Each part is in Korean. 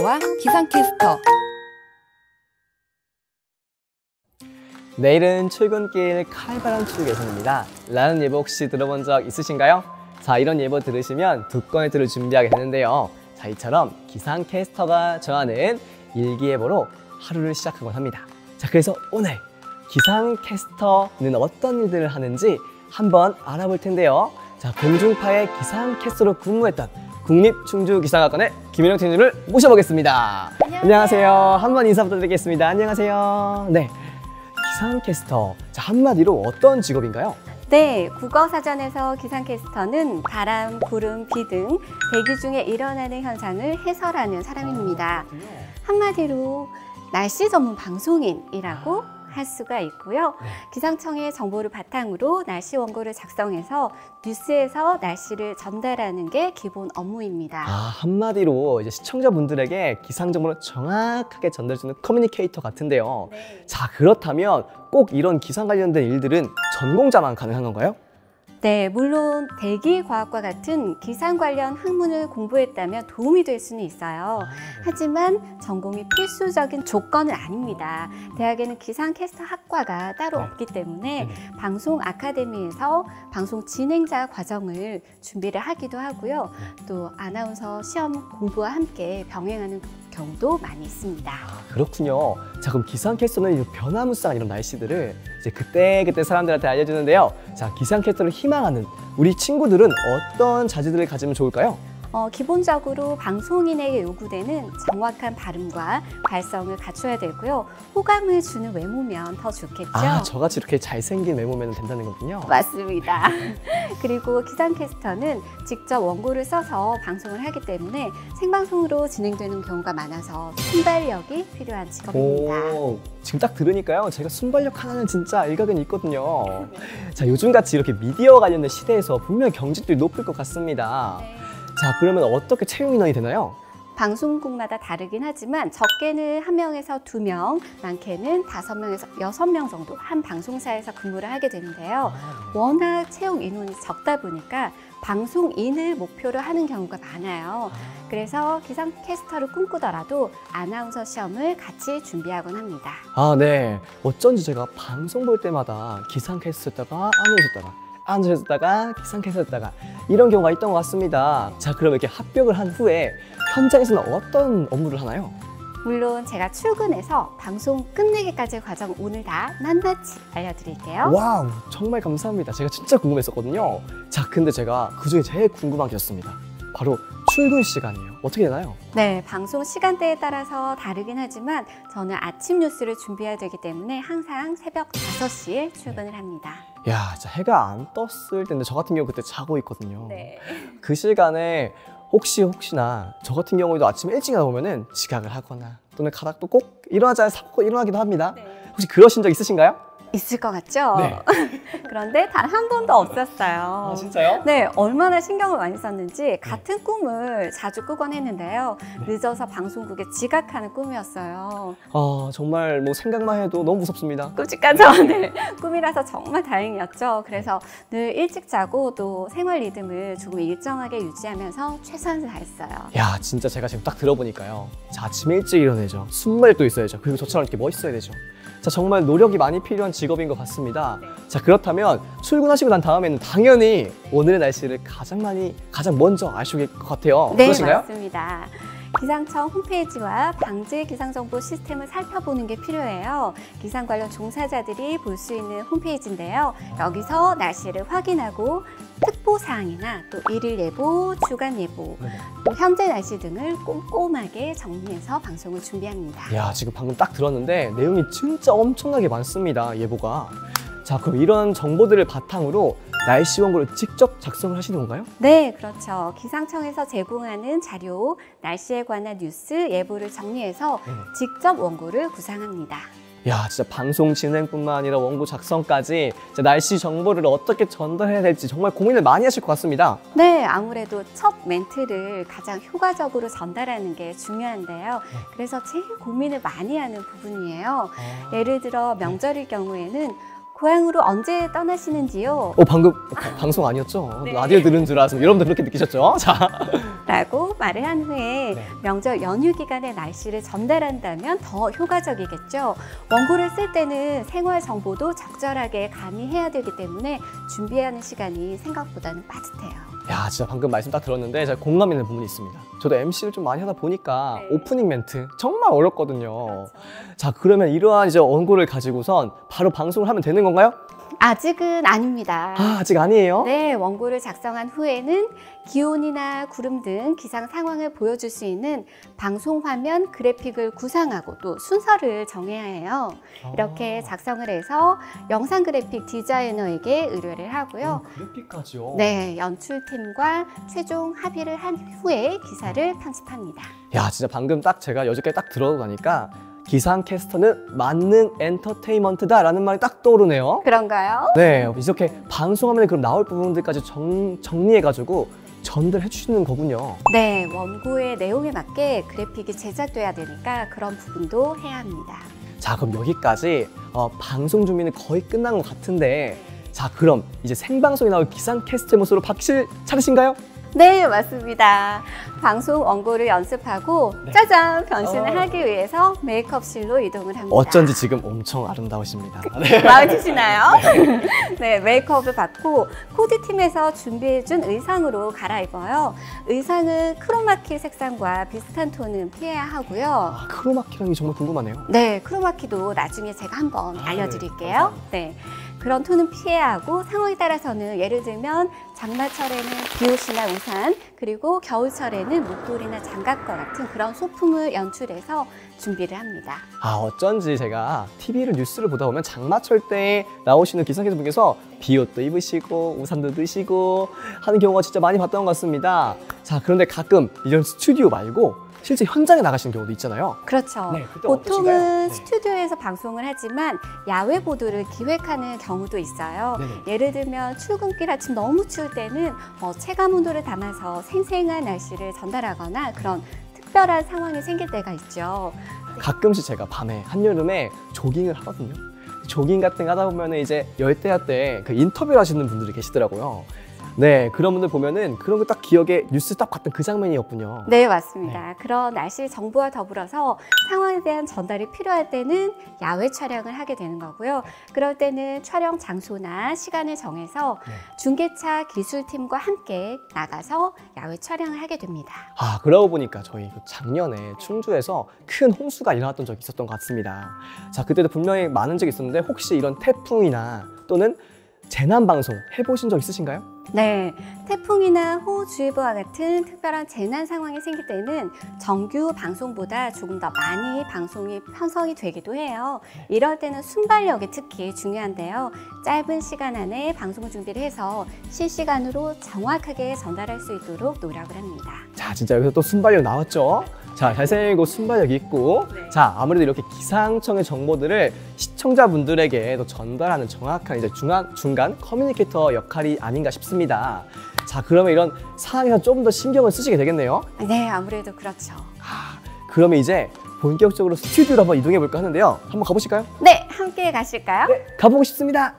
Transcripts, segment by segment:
예보와 기상캐스터. 내일은 출근길 칼바람 추위 예상입니다. 라는 예보 혹시 들어본 적 있으신가요? 자, 이런 예보 들으시면 두 건의 틀을 준비하게 되는데요. 자, 이처럼 기상캐스터가 정하는 일기예보로 하루를 시작하곤 합니다. 자, 그래서 오늘 기상캐스터는 어떤 일들을 하는지 한번 알아볼 텐데요. 자, 공중파의 기상캐스터로 근무했던 국립충주기상학원의 김현영 팀장을 모셔보겠습니다. 안녕하세요. 한번 인사 부탁드리겠습니다. 안녕하세요. 네, 기상캐스터. 자, 한마디로 어떤 직업인가요? 네, 국어사전에서 기상캐스터는 바람, 구름, 비 등 대기 중에 일어나는 현상을 해설하는 사람입니다. 한마디로 날씨 전문 방송인이라고 할 수가 있고요. 기상청의 정보를 바탕으로 날씨 원고를 작성해서 뉴스에서 날씨를 전달하는 게 기본 업무입니다. 한마디로 이제 시청자분들에게 기상 정보를 정확하게 전달해주는 커뮤니케이터 같은데요. 네. 자, 그렇다면 꼭 이런 기상 관련된 일들은 전공자만 가능한 건가요? 네, 물론 대기과학과 같은 기상 관련 학문을 공부했다면 도움이 될 수는 있어요. 하지만 전공이 필수적인 조건은 아닙니다. 대학에는 기상캐스터 학과가 따로 없기 때문에 방송 아카데미에서 방송 진행자 과정을 준비를 하기도 하고요. 또 아나운서 시험 공부와 함께 병행하는 경우도 많이 있습니다. 그렇군요. 자, 그럼 기상캐스터는 변화무쌍한 이런 날씨들을 이제 그때그때 사람들한테 알려주는데요. 자, 기상캐스터를 희망하는 우리 친구들은 어떤 자질들을 가지면 좋을까요? 기본적으로 방송인에게 요구되는 정확한 발음과 발성을 갖춰야 되고요. 호감을 주는 외모면 더 좋겠죠. 저같이 이렇게 잘생긴 외모면 된다는 거군요. 맞습니다. 그리고 기상캐스터는 직접 원고를 써서 방송을 하기 때문에 생방송으로 진행되는 경우가 많아서 순발력이 필요한 직업입니다. 지금 딱 들으니까요. 제가 순발력 하나는 진짜 일각은 있거든요. 자, 요즘같이 이렇게 미디어 관련된 시대에서 분명히 경직률이 높을 것 같습니다. 자, 그러면 어떻게 채용 인원이 되나요? 방송국마다 다르긴 하지만 적게는 1명에서 2명, 많게는 5명에서 6명 정도 한 방송사에서 근무를 하게 되는데요. 워낙 채용 인원이 적다 보니까 방송인을 목표로 하는 경우가 많아요. 그래서 기상캐스터를 꿈꾸더라도 아나운서 시험을 같이 준비하곤 합니다. 네. 어쩐지 제가 방송 볼 때마다 기상캐스터였다가 아나운서였다가 기상캐스터였다가 이런 경우가 있던 것 같습니다. 자, 그럼 이렇게 합격을 한 후에 현장에서는 어떤 업무를 하나요? 물론 제가 출근해서 방송 끝내기까지의 과정 오늘 다 낱낱이 알려드릴게요. 와우, 정말 감사합니다. 제가 진짜 궁금했었거든요. 자, 근데 제가 그중에 제일 궁금한 게 있었습니다. 바로 출근 시간이에요. 어떻게 되나요? 네, 방송 시간대에 따라서 다르긴 하지만 저는 아침 뉴스를 준비해야 되기 때문에 항상 새벽 5시에 출근을 합니다. 야, 진짜 해가 안 떴을 텐데 저 같은 경우 그때 자고 있거든요. 네. 그 시간에 혹시나 저 같은 경우에도 아침에 일찍 나오면은 지각을 하거나 또는 가닥도 꼭 일어나기도 합니다. 네. 혹시 그러신 적 있으신가요? 있을 것 같죠? 네. 그런데 단 한 번도 없었어요. 진짜요? 네, 얼마나 신경을 많이 썼는지 같은 꿈을 자주 꾸곤 했는데요. 늦어서 방송국에 지각하는 꿈이었어요. 정말 뭐 생각만 해도 너무 무섭습니다. 끔찍하죠? 네, 꿈이라서 정말 다행이었죠. 그래서 늘 일찍 자고 또 생활 리듬을 조금 일정하게 유지하면서 최선을 다했어요. 야, 진짜 제가 지금 딱 들어보니까요. 자, 아침에 일찍 일어나야죠. 순발력도 있어야죠. 그리고 저처럼 이렇게 멋있어야 되죠. 자, 정말 노력이 많이 필요한 직업인 것 같습니다. 자, 그렇다면 출근하시고 난 다음에는 당연히 오늘의 날씨를 가장 먼저 아실 것 같아요. 네, 그러신가요? 맞습니다. 기상청 홈페이지와 방재 기상정보 시스템을 살펴보는 게 필요해요. 기상 관련 종사자들이 볼 수 있는 홈페이지인데요. 여기서 날씨를 확인하고 특보사항이나 또 일일 예보, 주간 예보, 또 현재 날씨 등을 꼼꼼하게 정리해서 방송을 준비합니다. 야, 지금 방금 딱 들었는데 내용이 진짜 엄청나게 많습니다, 예보가. 자, 그럼 이런 정보들을 바탕으로 날씨 원고를 직접 작성을 하시는 건가요? 네, 그렇죠. 기상청에서 제공하는 자료, 날씨에 관한 뉴스, 예보를 정리해서 직접 원고를 구상합니다. 야, 진짜 방송 진행뿐만 아니라 원고 작성까지 날씨 정보를 어떻게 전달해야 될지 정말 고민을 많이 하실 것 같습니다. 네, 아무래도 첫 멘트를 가장 효과적으로 전달하는 게 중요한데요. 그래서 제일 고민을 많이 하는 부분이에요. 예를 들어 명절일 경우에는 고향으로 언제 떠나시는지요? 방금 방송 아니었죠? 네. 라디오 들은 줄 알았어요. 여러분들 그렇게 느끼셨죠? 자, 라고 말을 한 후에 네. 명절 연휴 기간의 날씨를 전달한다면 더 효과적이겠죠. 원고를 쓸 때는 생활 정보도 적절하게 가미해야 되기 때문에 준비하는 시간이 생각보다는 빠듯해요. 야, 진짜 방금 말씀 딱 들었는데 제가 공감 있는 부분이 있습니다. 저도 MC를 좀 많이 하다 보니까 네. 오프닝 멘트 정말 어렵거든요. 자, 그러면 이러한 이제 원고를 가지고선 바로 방송을 하면 되는 건가요? 아직은 아닙니다. 아직 아니에요? 네, 원고를 작성한 후에는 기온이나 구름 등 기상 상황을 보여줄 수 있는 방송 화면 그래픽을 구상하고 또 순서를 정해야 해요. 이렇게 작성을 해서 영상 그래픽 디자이너에게 의뢰를 하고요. 그래픽까지요? 네, 연출팀과 최종 합의를 한 후에 기사를 편집합니다. 야, 진짜 방금 딱 제가 여지까지 딱 들어가니까 기상캐스터는 만능 엔터테인먼트다라는 말이 딱 떠오르네요. 그런가요? 네, 이렇게 방송화면에 그럼 나올 부분들까지 정리해가지고 전달해 주시는 거군요. 네, 원고의 내용에 맞게 그래픽이 제작돼야 되니까 그런 부분도 해야 합니다. 자, 그럼 여기까지 방송 준비는 거의 끝난 것 같은데, 자, 그럼 이제 생방송에 나올 기상캐스터의 모습으로 박실 차리신가요? 네, 맞습니다. 방송 원고를 연습하고 네. 짜잔! 변신을 어. 하기 위해서 메이크업실로 이동을 합니다. 어쩐지 지금 엄청 아름다우십니다. 네. 마음에 드시나요? 네, 메이크업을 받고 코디팀에서 준비해준 의상으로 갈아입어요. 의상은 크로마키 색상과 비슷한 톤은 피해야 하고요. 아, 크로마키라는 게 정말 궁금하네요. 네, 크로마키도 나중에 제가 한번 알려드릴게요. 감사합니다. 네, 그런 톤은 피해야 하고 상황에 따라서는 예를 들면 장마철에는 비옷이나 우산, 그리고 겨울철에는 목도리나 장갑과 같은 그런 소품을 연출해서 준비를 합니다. 아, 어쩐지 제가 TV를 뉴스를 보다 보면 장마철 때 나오시는 기상캐스터분께서 비옷도 입으시고 우산도 드시고 하는 경우가 진짜 많이 봤던 것 같습니다. 자, 그런데 가끔 이런 스튜디오 말고 실제 현장에 나가시는 경우도 있잖아요. 그렇죠. 네, 그때 보통은 어떠신가요? 네. 스튜디오에서 방송을 하지만 야외 보도를 기획하는 경우도 있어요. 네네. 예를 들면 출근길 아침 너무 추울 때는 체감 온도를 담아서 생생한 날씨를 전달하거나 그런 특별한 상황이 생길 때가 있죠. 가끔씩 제가 밤에 한여름에 조깅을 하거든요. 조깅 같은 거 하다 보면 이제 열대야 때 그 인터뷰를 하시는 분들이 계시더라고요. 네, 그런 분들 보면은 그런 거 딱 기억에 뉴스 딱 봤던 그 장면이었군요. 네, 맞습니다. 그런 날씨 정보와 더불어서 상황에 대한 전달이 필요할 때는 야외 촬영을 하게 되는 거고요. 그럴 때는 촬영 장소나 시간을 정해서 네. 중계차 기술팀과 함께 나가서 야외 촬영을 하게 됩니다. 아, 그러고 보니까 저희 그 작년에 충주에서 큰 홍수가 일어났던 적이 있었던 것 같습니다. 자, 그때도 분명히 많은 적이 있었는데 혹시 이런 태풍이나 또는 재난 방송 해보신 적 있으신가요? 네, 태풍이나 호우주의보와 같은 특별한 재난 상황이 생길 때는 정규 방송보다 조금 더 많이 방송이 편성이 되기도 해요. 이럴 때는 순발력이 특히 중요한데요. 짧은 시간 안에 방송 준비를 해서 실시간으로 정확하게 전달할 수 있도록 노력을 합니다. 자, 진짜 여기서 또 순발력 나왔죠? 자, 잘생기고 순발력 있고, 네. 자, 아무래도 이렇게 기상청의 정보들을 시청자분들에게 또 전달하는 정확한 이제 중간 커뮤니케이터 역할이 아닌가 싶습니다. 자, 그러면 이런 상황에서 조금 더 신경을 쓰시게 되겠네요. 네, 아무래도 그렇죠. 그러면 이제 본격적으로 스튜디오로 한번 이동해 볼까 하는데요. 한번 가보실까요? 네, 함께 가실까요? 네, 가보고 싶습니다.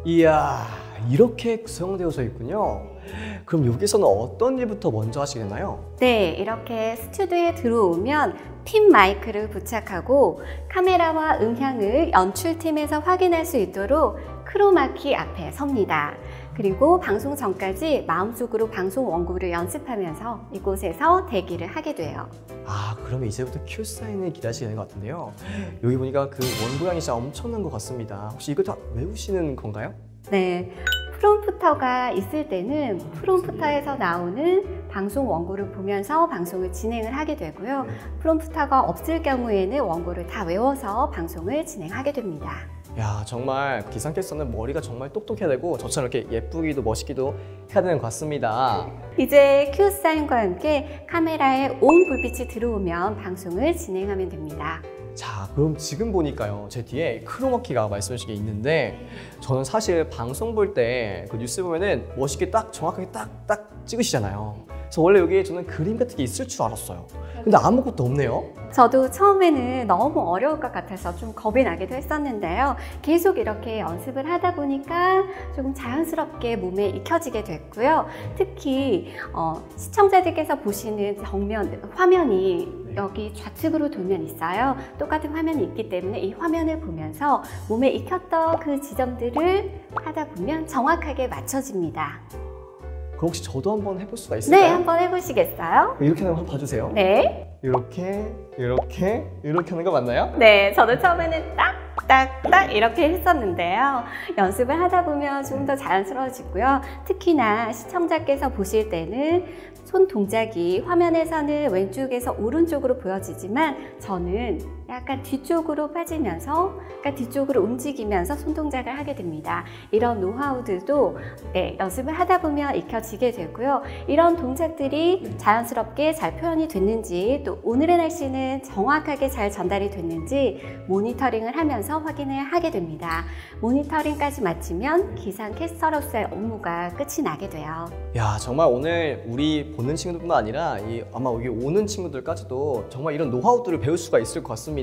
이야, 이렇게 구성되어져 있군요. 그럼 여기서는 어떤 일부터 먼저 하시게 되나요? 네, 이렇게 스튜디오에 들어오면 핀 마이크를 부착하고 카메라와 음향을 연출팀에서 확인할 수 있도록 크로마키 앞에 섭니다. 그리고 방송 전까지 마음속으로 방송 원고를 연습하면서 이곳에서 대기를 하게 돼요. 아, 그러면 이제부터 큐 사인을 기다리시게 되는 것 같은데요. 여기 보니까 그 원고량이 진짜 엄청난 것 같습니다. 혹시 이거 다 외우시는 건가요? 네, 프롬프터가 있을 때는 프롬프터에서 나오는 방송 원고를 보면서 방송을 진행을 하게 되고요. 프롬프터가 없을 경우에는 원고를 다 외워서 방송을 진행하게 됩니다. 야, 정말 기상캐스터는 머리가 정말 똑똑해야 되고 저처럼 이렇게 예쁘기도 멋있기도 해야 되는 것 같습니다. 이제 큐 사인과 함께 카메라에 온 불빛이 들어오면 방송을 진행하면 됩니다. 자, 그럼 지금 보니까요, 제 뒤에 크로마키가 말씀하신 게 있는데 저는 사실 방송 볼 때 그 뉴스 보면은 멋있게 딱 정확하게 딱 찍으시잖아요. 그래서 원래 여기에 저는 그림 같은 게 있을 줄 알았어요. 근데 아무것도 없네요. 저도 처음에는 너무 어려울 것 같아서 좀 겁이 나기도 했었는데요. 계속 이렇게 연습을 하다 보니까 조금 자연스럽게 몸에 익혀지게 됐고요. 특히 시청자들께서 보시는 화면이 여기 좌측으로 돌면 있어요. 똑같은 화면이 있기 때문에 이 화면을 보면서 몸에 익혔던 그 지점들을 하다 보면 정확하게 맞춰집니다. 그럼 혹시 저도 한번 해볼 수가 있을까요? 네, 한번 해보시겠어요? 이렇게 하는 거 한번 봐주세요. 네. 이렇게 하는 거 맞나요? 네, 저도 처음에는 딱 이렇게 했었는데요. 연습을 하다 보면 조금 더 자연스러워지고요. 특히나 시청자께서 보실 때는 손 동작이 화면에서는 왼쪽에서 오른쪽으로 보여지지만 저는 약간 뒤쪽으로 빠지면서 약간 뒤쪽으로 움직이면서 손 동작을 하게 됩니다. 이런 노하우들도 연습을 하다 보면 익혀지게 되고요. 이런 동작들이 자연스럽게 잘 표현이 됐는지 또 오늘의 날씨는 정확하게 잘 전달이 됐는지 모니터링을 하면서 확인을 하게 됩니다. 모니터링까지 마치면 기상캐스터로서의 업무가 끝이 나게 돼요. 야, 정말 오늘 우리 보는 친구들뿐만 아니라 아마 여기 오는 친구들까지도 정말 이런 노하우들을 배울 수가 있을 것 같습니다.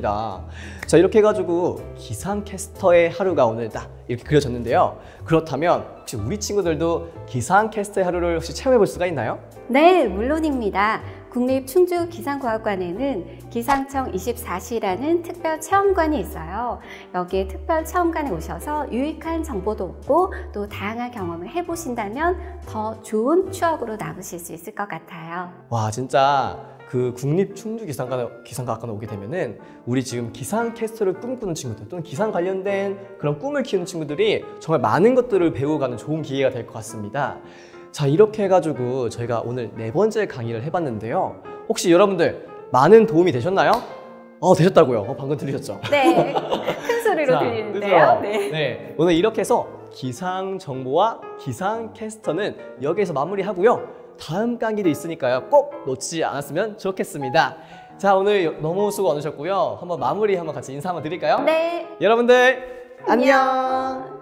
자, 이렇게 해가지고 기상캐스터의 하루가 오늘 딱 이렇게 그려졌는데요. 그렇다면 혹시 우리 친구들도 기상캐스터의 하루를 혹시 체험해 볼 수가 있나요? 네, 물론입니다. 국립충주기상과학관에는 기상청 24시라는 특별 체험관이 있어요. 여기에 특별 체험관에 오셔서 유익한 정보도 얻고 또 다양한 경험을 해보신다면 더 좋은 추억으로 남으실 수 있을 것 같아요. 와, 진짜 그 국립충주기상과학관에 오게 되면은 우리 지금 기상캐스터를 꿈꾸는 친구들 또는 기상 관련된 그런 꿈을 키우는 친구들이 정말 많은 것들을 배워가는 좋은 기회가 될 것 같습니다. 자, 이렇게 해가지고 저희가 오늘 4번째 강의를 해봤는데요. 혹시 여러분들 많은 도움이 되셨나요? 되셨다고요? 방금 들리셨죠? 네, 큰 소리로 들리는데요. 네, 오늘 이렇게 해서 기상 정보와 기상 캐스터는 여기에서 마무리하고요. 다음 강의도 있으니까요. 꼭 놓치지 않았으면 좋겠습니다. 자, 오늘 너무 수고 많으셨고요. 한번 마무리 한번 같이 인사 한번 드릴까요? 네. 여러분들 안녕.